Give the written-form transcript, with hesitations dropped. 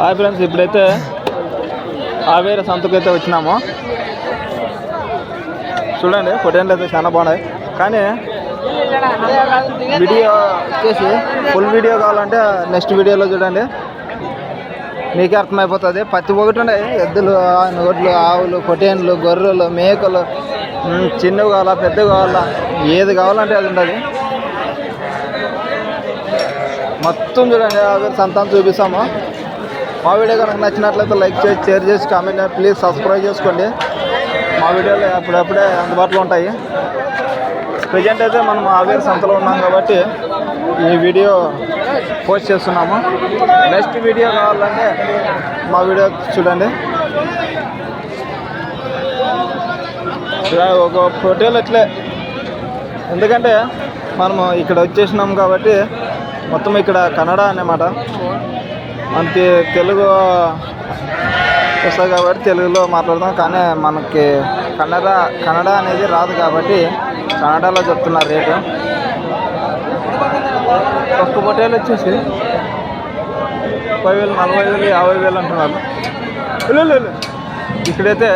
Hi friends, ఇప్పుడైతే ఆవేర సంతకైతే వచ్చినాము. చూడండి పొటేన్లు అయితే చాలా బాగున్నాయి. కానీ వీడియో వచ్చేసి ఫుల్ వీడియో కావాలంటే నెక్స్ట్ వీడియోలో చూడండి, మీకే అర్థమైపోతుంది. ప్రతి ఒక్కటి ఉన్నాయి. ఎద్దులు, నోట్లు, ఆవులు, పొటేన్లు, గొర్రెలు, మేకలు, చిన్నవి కావాలా పెద్దవి కావాలా, ఏది కావాలంటే అది ఉంటుంది. మొత్తం చూడండి ఆవేర సంతానం చూపిస్తాము. మా వీడియో కనుక నచ్చినట్లయితే లైక్ చేసి, షేర్ చేసి, కామెంట్ చేసి, ప్లీజ్ సబ్స్క్రైబ్ చేసుకోండి. మా వీడియోలు అప్పుడప్పుడే అందుబాటులో ఉంటాయి. ప్రజెంట్ అయితే మనం ఆవేర సంతలో ఉన్నాం కాబట్టి ఈ వీడియో పోస్ట్ చేస్తున్నాము. నెక్స్ట్ వీడియో కావాలంటే మా వీడియో చూడండి. ఒక ఫోటోలు అట్లే, ఎందుకంటే మనము ఇక్కడ వచ్చేసినాం కాబట్టి మొత్తం ఇక్కడ కన్నడ అన్నమాట. మనకి తెలుగు వస్తుంది కాబట్టి తెలుగులో మాట్లాడతాం. కానీ మనకి కన్నడ అనేది రాదు కాబట్టి కన్నడలో చెప్తున్నారు రేటు. ఒక్క పొటేలు వచ్చేసి 30,000, 40,000, 50,000 అంటున్నారు. ఇక్కడైతే